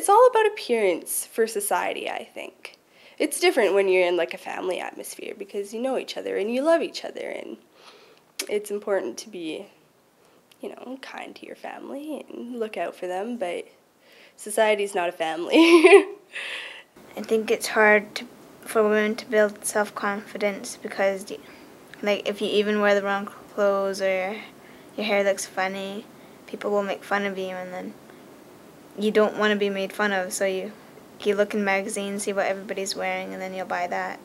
it's all about appearance for society, I think. It's different when you're in like a family atmosphere because you know each other and you love each other, and it's important to be, kind to your family and look out for them, but society's not a family. I think it's hard for women to build self-confidence because, like, if you even wear the wrong clothes or your hair looks funny, people will make fun of you, and then you don't want to be made fun of, so you look in magazines, see what everybody's wearing, and then you'll buy that.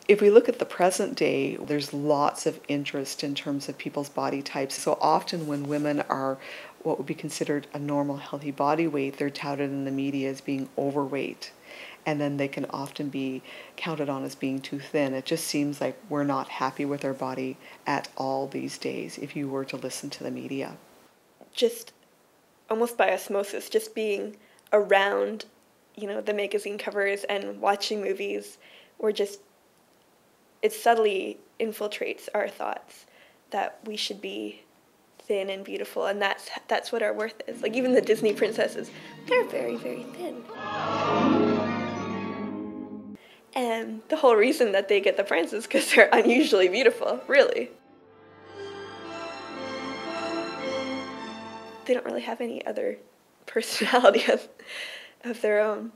If we look at the present day, there's lots of interest in terms of people's body types. So often when women are what would be considered a normal, healthy body weight, they're touted in the media as being overweight. And then they can often be counted on as being too thin. It just seems like we're not happy with our body at all these days if you were to listen to the media. Just almost by osmosis, just being around, the magazine covers and watching movies, it subtly infiltrates our thoughts that we should be thin and beautiful, and that's what our worth is. Like, even the Disney princesses, they're very, very thin. And the whole reason that they get the prince is because they're unusually beautiful, really. They don't really have any other personality of their own.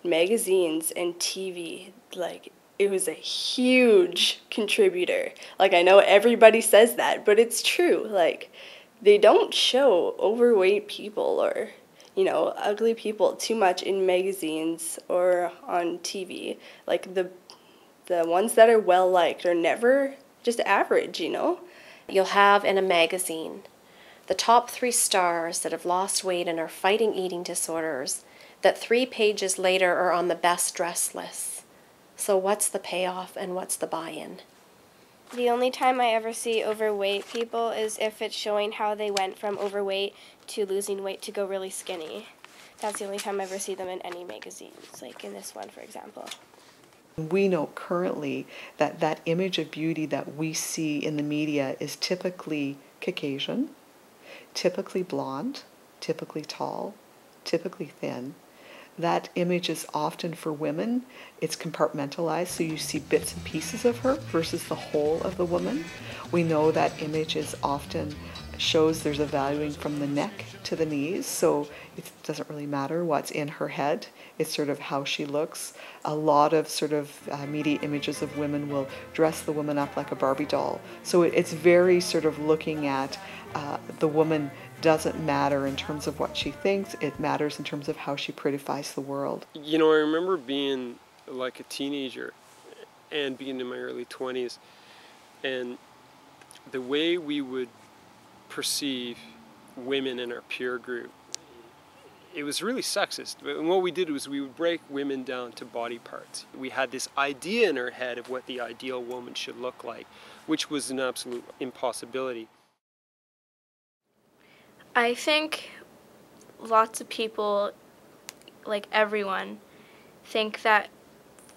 Magazines and TV, it was a huge contributor. I know everybody says that, but it's true. They don't show overweight people or, ugly people too much in magazines or on TV. The ones that are well-liked are never just average, You'll have in a magazine the top 3 stars that have lost weight and are fighting eating disorders that 3 pages later are on the best dressed lists. So what's the payoff and what's the buy-in? The only time I ever see overweight people is if it's showing how they went from overweight to losing weight to go really skinny. That's the only time I ever see them in any magazines, like in this one, for example. We know currently that that image of beauty that we see in the media is typically Caucasian, typically blonde, typically tall, typically thin. That image is often for women. It's compartmentalized, so you see bits and pieces of her versus the whole of the woman. We know that image is often shows there's a valuing from the neck to the knees, so it doesn't really matter what's in her head. It's sort of how she looks. A lot of media images of women will dress the woman up like a Barbie doll. So it's very sort of looking at the woman doesn't matter in terms of what she thinks, it matters in terms of how she prettifies the world. I remember being like a teenager and being in my early 20s, and the way we would perceive women in our peer group, it was really sexist. And what we did was we would break women down to body parts. We had this idea in our head of what the ideal woman should look like, which was an absolute impossibility. I think lots of people, like everyone, think that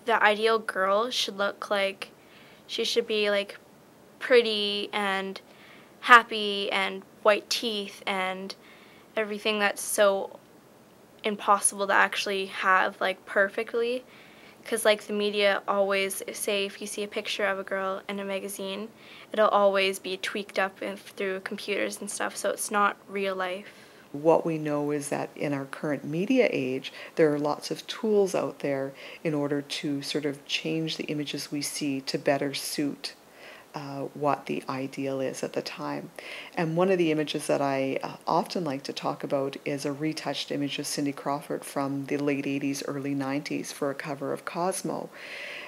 the ideal girl should look like she should be pretty and happy and white teeth and everything that's so impossible to actually have perfectly. Because the media always say, if you see a picture of a girl in a magazine, it'll always be tweaked up through computers and stuff, so it's not real life. What we know is that in our current media age, there are lots of tools out there in order to sort of change the images we see to better suit what the ideal is at the time. And one of the images that I often like to talk about is a retouched image of Cindy Crawford from the late 80s, early 90s for a cover of Cosmo.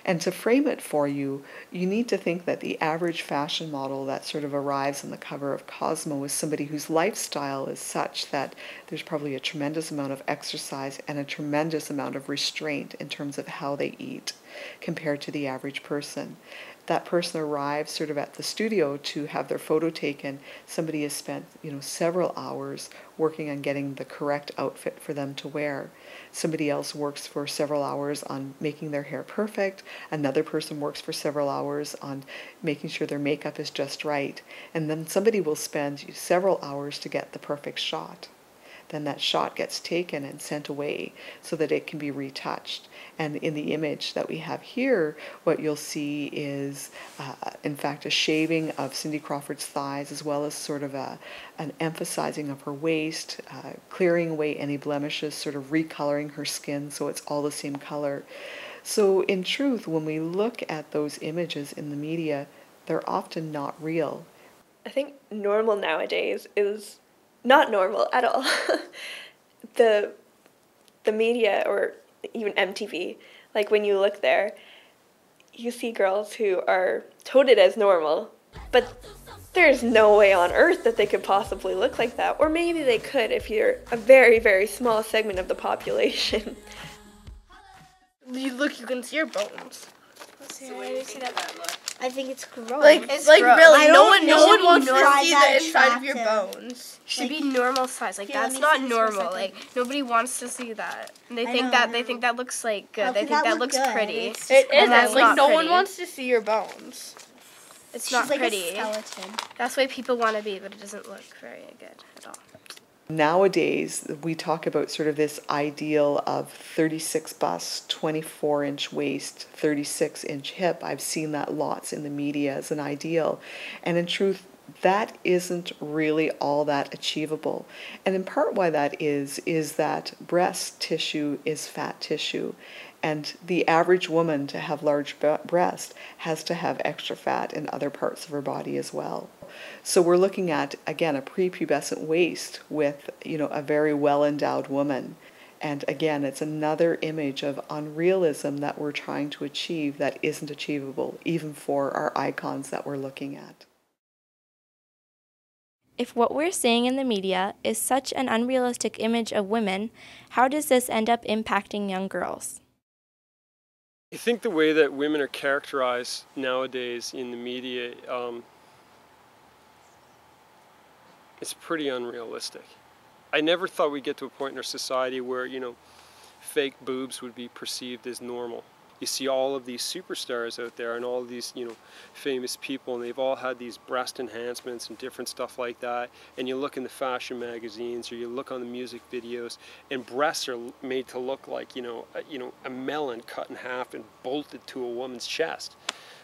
And to frame it for you, you need to think that the average fashion model that sort of arrives on the cover of Cosmo is somebody whose lifestyle is such that there's probably a tremendous amount of exercise and a tremendous amount of restraint in terms of how they eat compared to the average person. That person arrives sort of at the studio to have their photo taken. Somebody has spent, several hours working on getting the correct outfit for them to wear. Somebody else works for several hours on making their hair perfect. Another person works for several hours on making sure their makeup is just right. And then somebody will spend several hours to get the perfect shot. then that shot gets taken and sent away so that it can be retouched. And in the image that we have here, what you'll see is, in fact, a shaving of Cindy Crawford's thighs, as well as sort of an emphasizing of her waist, clearing away any blemishes, sort of recoloring her skin so it's all the same color. So in truth, when we look at those images in the media, they're often not real. I think normal nowadays is not normal at all. The media, or even MTV, like when you look there, you see girls who are touted as normal, but there's no way on earth that they could possibly look like that. Or maybe they could if you're a very, very small segment of the population. You look, you can see your bones. I think it's gross. It's like gross. Really, no one wants to find see that the inside of your attractive. bones. Should be normal size. Like that's not normal. Like nobody wants to see that. And they think that looks like good. They think that looks pretty. It is. That's Like no one pretty. wants to see your bones. It's not She's like pretty. a skeleton. That's why people want to be, but it doesn't look very good at all. Nowadays, we talk about sort of this ideal of 36 bust, 24-inch waist, 36-inch hip. I've seen that lots in the media as an ideal. And in truth, that isn't really all that achievable. And in part why that is that breast tissue is fat tissue. And the average woman to have large breast has to have extra fat in other parts of her body as well. So we're looking at, again, a prepubescent waist with, a very well-endowed woman. And again, it's another image of unrealism that we're trying to achieve that isn't achievable, even for our icons that we're looking at. If what we're seeing in the media is such an unrealistic image of women, how does this end up impacting young girls? I think the way that women are characterized nowadays in the media is pretty unrealistic. I never thought we'd get to a point in our society where, fake boobs would be perceived as normal. You see all of these superstars out there and all of these, famous people, and they've all had these breast enhancements and different stuff like that. And you look in the fashion magazines or you look on the music videos, and breasts are made to look like, a melon cut in half and bolted to a woman's chest.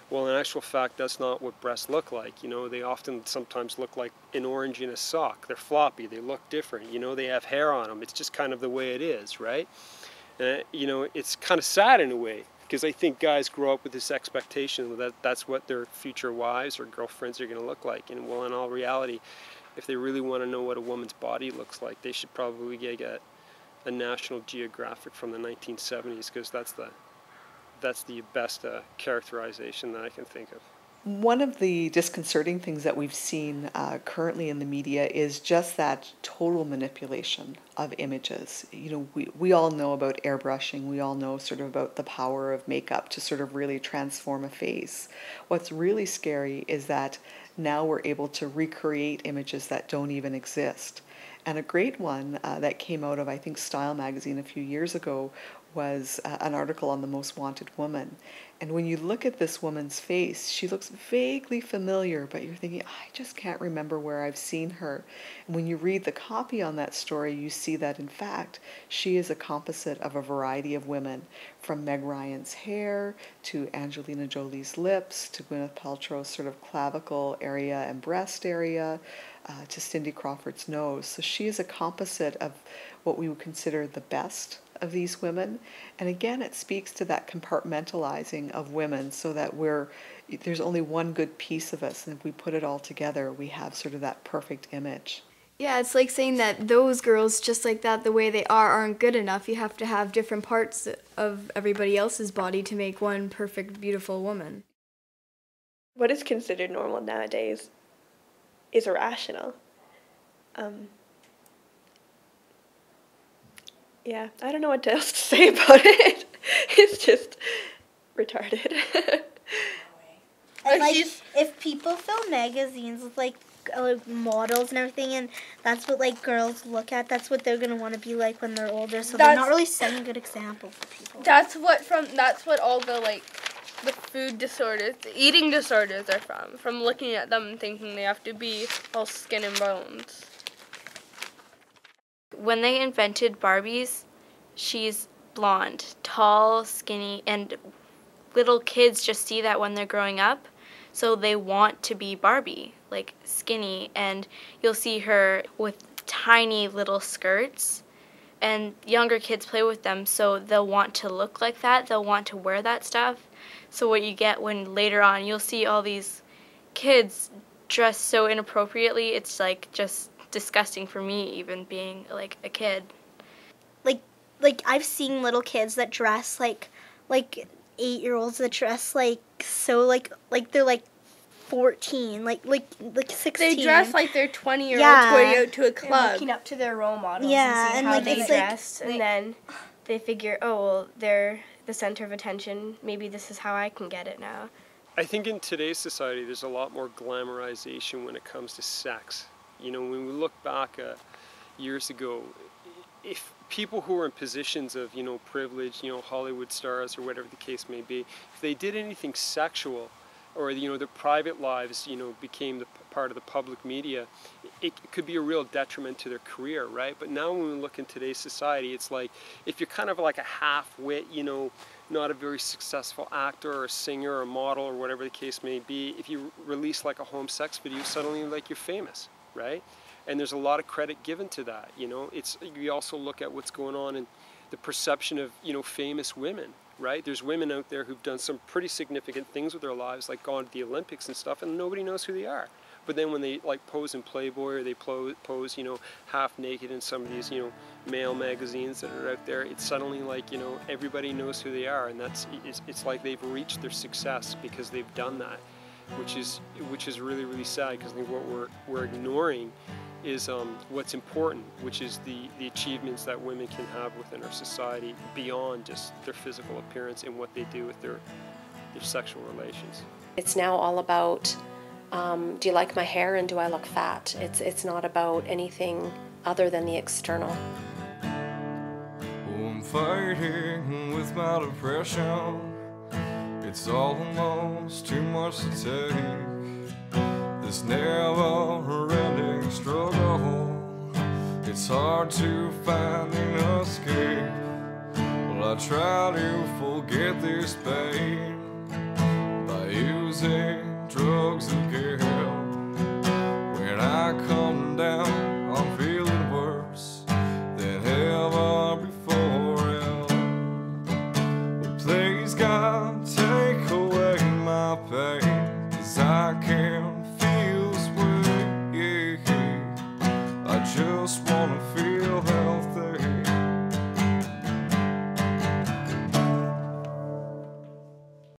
Well, in actual fact, that's not what breasts look like. They often sometimes look like an orange in a sock. They're floppy. They look different. They have hair on them. It's just kind of the way it is, right? It's kind of sad in a way, because I think guys grow up with this expectation that that's what their future wives or girlfriends are going to look like. And well, in all reality, if they really want to know what a woman's body looks like, they should probably get a National Geographic from the 1970s, because that's the best characterization that I can think of. One of the disconcerting things that we've seen currently in the media is just that total manipulation of images. We all know about airbrushing. We all know sort of about the power of makeup to sort of really transform a face. What's really scary is that now we're able to recreate images that don't even exist. And a great one that came out of, I think, Style magazine a few years ago was an article on the most wanted woman. And when you look at this woman's face, she looks vaguely familiar, but you're thinking, I just can't remember where I've seen her. And when you read the copy on that story, you see that, in fact, she is a composite of a variety of women, from Meg Ryan's hair to Angelina Jolie's lips to Gwyneth Paltrow's sort of clavicle area and breast area, to Cindy Crawford's nose. So she is a composite of what we would consider the best of these women. And again, it speaks to that compartmentalizing of women, so that there's only one good piece of us, and if we put it all together, we have sort of that perfect image. Yeah, it's like saying that those girls, just like that, the way they aren't good enough. You have to have different parts of everybody else's body to make one perfect, beautiful woman. What is considered normal nowadays is irrational. Yeah, I don't know what else to say about it. It's just retarded. Like, if people film magazines with like models and everything, and that's what like girls look at, that's what they're gonna want to be like when they're older. So they're not really setting a good example for people. That's what all the food disorders, the eating disorders are from looking at them and thinking they have to be all skin and bones. When they invented Barbies, she's blonde, tall, skinny, and little kids just see that when they're growing up, so they want to be Barbie, like skinny, and you'll see her with tiny little skirts, and younger kids play with them, so they'll want to look like that, they'll want to wear that stuff. So what you get when later on you'll see all these kids dressed so inappropriately, it's like just disgusting for me, even being like a kid. Like I've seen little kids that dress like 8-year-olds that dress like so like they're like 14, like 16. They dress like they're 20-year-olds Yeah. going out to a club. And looking up to their role models Yeah, and seeing and, how like, they it's, like, dress. And then they figure, oh, well, they're the center of attention. Maybe this is how I can get it now. I think in today's society there's a lot more glamorization when it comes to sex. You know, when we look back years ago, if people who were in positions of, you know, privilege, you know, Hollywood stars or whatever the case may be, if they did anything sexual, or, you know, their private lives, you know, became the part of the public media, it could be a real detriment to their career, right? But now when we look in today's society, it's like, if you're kind of like a half-wit, you know, not a very successful actor or a singer or a model or whatever the case may be, if you release like a home sex video, suddenly like you're famous, right? And there's a lot of credit given to that, you know. We also look at what's going on in the perception of, you know, famous women, right? There's women out there who've done some pretty significant things with their lives, like gone to the Olympics and stuff, and nobody knows who they are. But then when they like pose in Playboy or they pose, you know, half naked in some of these, you know, male magazines that are out there, it's suddenly like, you know, everybody knows who they are, and it's like they've reached their success because they've done that, which is really, really sad, because I think what we're ignoring is what's important, which is the achievements that women can have within our society beyond just their physical appearance and what they do with their sexual relations. It's now all about, do you like my hair and do I look fat? It's not about anything other than the external. I'm fighting with my depression. It's almost too much to take. This never-ending struggle. It's hard to find an escape. Well, I try to forget this pain by using drugs again. When I come down, I'm feeling worse than ever before. But please, God, take away my pain.